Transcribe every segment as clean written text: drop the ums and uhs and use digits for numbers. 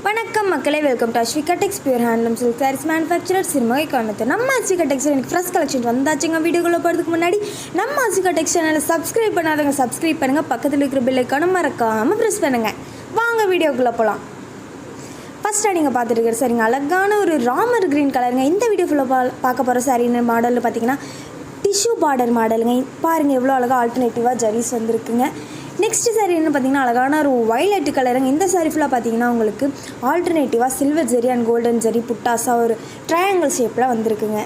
வணக்கம் மக்களே, welcome to Aswika Tex pure handloom silk sarees manufacturer Sirumugai Coimbatore. நம்ம அஸ்விகா டெக்ஸில் எனக்கு ஃப்ரெஷ் கலெக்ஷன் வந்தாச்சுங்க. வீடியோக்குள்ளே போகிறதுக்கு முன்னாடி நம்ம அஸ்விகா டெக்ஸ் சேனலை சப்ஸ்கிரைப் பண்ணாதவங்க சப்ஸ்கிரைப் பண்ணுங்கள். பக்கத்தில் இருக்கிற பெல் ஐக்கானை மறக்காமல் ப்ரெஸ் பண்ணுங்கள். வாங்க வீடியோக்குள்ளே போகலாம். ஃபஸ்ட்டாக நீங்கள் பார்த்துட்டு இருக்கிற சரிங்க, அழகான ஒரு ராமர் க்ரீன் கலருங்க. இந்த வீடியோ ஃபுல்லாக பார்க்க போகிற சாரின்னு மாடலில் பார்த்தீங்கன்னா டிஷ்யூ பார்டர் மாடலுங்க. பாருங்கள் எவ்வளோ அழகாக ஆல்டர்னேட்டிவாக ஜரீஸ் வந்துருக்குங்க. நெக்ஸ்ட் சாரீ என்ன பார்த்தீங்கன்னா அழகான ஒரு வயலட் கலருங்க. இந்த சாரீ ஃபுல்லாக பார்த்தீங்கன்னா உங்களுக்கு ஆல்டர்னேட்டிவாக சில்வர் ஜெரி அண்ட் கோல்டன் ஜெரி புட்டாஸாக ஒரு ட்ரையாங்கிள் ஷேப்பில் வந்திருக்குங்க.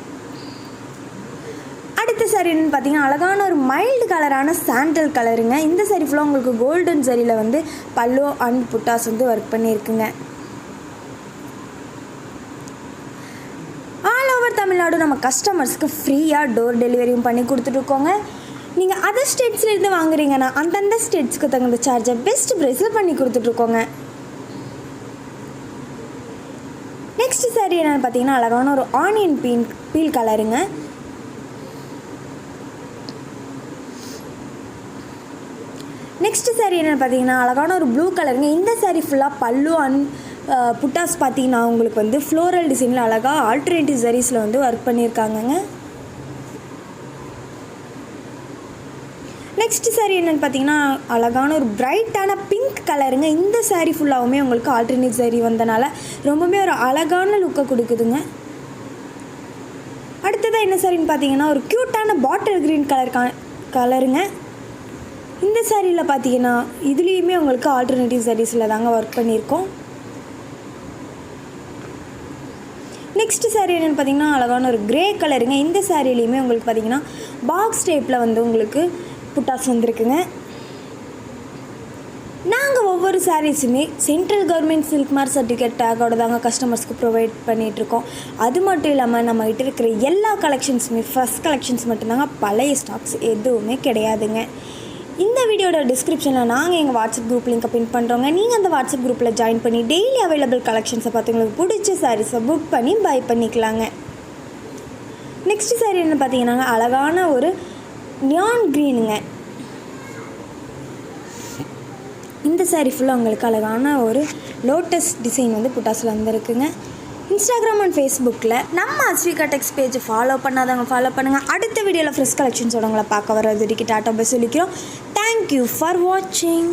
அடுத்த சாரீ என்னென்னு பார்த்தீங்கன்னா அழகான ஒரு மைல்டு கலரான சாண்டல் கலருங்க. இந்த சாரீ ஃபுல்லாக உங்களுக்கு கோல்டன் ஜெரியில் வந்து பல்லு அண்ட் புட்டாஸ் வந்து ஒர்க் பண்ணியிருக்குங்க. ஆல் ஓவர் தமிழ்நாடு நம்ம கஸ்டமர்ஸ்க்கு ஃப்ரீயாக டோர் டெலிவரியும் பண்ணி கொடுத்துட்ருக்கோங்க. நீங்கள் அதர் ஸ்டேட்ஸ்லேருந்து வாங்குறீங்கன்னா அந்தந்த ஸ்டேட்ஸ்க்கு தகுந்த சார்ஜை பெஸ்ட் ப்ரைஸில் பண்ணி கொடுத்துட்ருக்கோங்க. நெக்ஸ்ட் சாரீ என்னென்னு பார்த்தீங்கன்னா அழகான ஒரு ஆனியன் பீல் கலருங்க. நெக்ஸ்ட் சாரீ என்னென்னு பார்த்தீங்கன்னா அழகான ஒரு ப்ளூ கலருங்க. இந்த சாரீ ஃபுல்லாக பல்லு அண்ட் புட்டாஸ் பார்த்தீங்கன்னா உங்களுக்கு வந்து ஃப்ளோரல் டிசைனில் அழகாக ஆல்டர்னேட்டிவ் ஜரீஸில் வந்து ஒர்க் பண்ணியிருக்காங்கங்க. நெக்ஸ்ட் சாரீ என்னென்னு பார்த்தீங்கன்னா அழகான ஒரு பிரைட்டான பிங்க் கலருங்க. இந்த சாரீ ஃபுல்லாகவுமே உங்களுக்கு ஆல்டர்னேட் சாரீ வந்தனால ரொம்பவுமே ஒரு அழகான லுக்கை கொடுக்குதுங்க. அடுத்ததாக என்ன சாரின்னு பார்த்தீங்கன்னா ஒரு க்யூட்டான பாட்டில் க்ரீன் கலருங்க. இந்த சாரியில் பார்த்தீங்கன்னா இதுலேயுமே உங்களுக்கு ஆல்டர்னேட்டிவ் சாரீஸில் தாங்க ஒர்க் பண்ணியிருக்கோம். நெக்ஸ்ட் சாரீ என்னென்னு பார்த்தீங்கன்னா அழகான ஒரு க்ரே கலருங்க. இந்த சாரிலையுமே உங்களுக்கு பார்த்தீங்கன்னா பாக்ஸ் டைப்பில் வந்து உங்களுக்கு புட்டாஸ் வந்திருக்குங்க. நாங்கள் ஒவ்வொரு சாரீஸுமே central government silk mark certificate டேக்கோட தாங்க கஸ்டமர்ஸ்க்கு ப்ரொவைட் பண்ணிகிட்ருக்கோம். அது மட்டும் இல்லாமல் நம்மகிட்ட இருக்கிற எல்லா கலெக்ஷன்ஸுமே ஃப்ரெஷ் கலெக்ஷன்ஸ் மட்டும்தாங்க, பழைய ஸ்டாக்ஸ் எதுவுமே கிடையாதுங்க. இந்த வீடியோட டிஸ்கிரிப்ஷனில் நாங்கள் எங்கள் வாட்ஸ்அப் குரூப் லிங்கை பின் பண்ணுறோங்க. நீங்கள் அந்த வாட்ஸ்அப் குரூப்பில் ஜாயின் பண்ணி டெய்லி அவைலபிள் கலெக்ஷன்ஸை பார்த்து உங்களுக்கு பிடிச்ச சாரீஸை புக் பண்ணி பை பண்ணிக்கலாங்க. நெக்ஸ்ட் சாரீ என்ன பார்த்தீங்கன்னா அழகான ஒரு நியான் க்ரீனுங்க. இந்த சாரீ ஃபுல்லாக உங்களுக்கு அழகான ஒரு லோட்டஸ் டிசைன் வந்து புட்டாஸில் வந்துருக்குங்க. இன்ஸ்டாகிராம் அண்ட் ஃபேஸ்புக்கில் நம்ம அஸ்விகா டெக்ஸ் பேஜை ஃபாலோ பண்ணாதவங்க ஃபாலோ பண்ணுங்கள். அடுத்த வீடியோவில் ஃப்ரெஷ் கலெக்ஷன்ஸோட உங்களை பார்க்க வர வரைக்கும் டாட்டா பை சொல்லிக்கிறோம். தேங்க்யூ ஃபார் வாட்சிங்.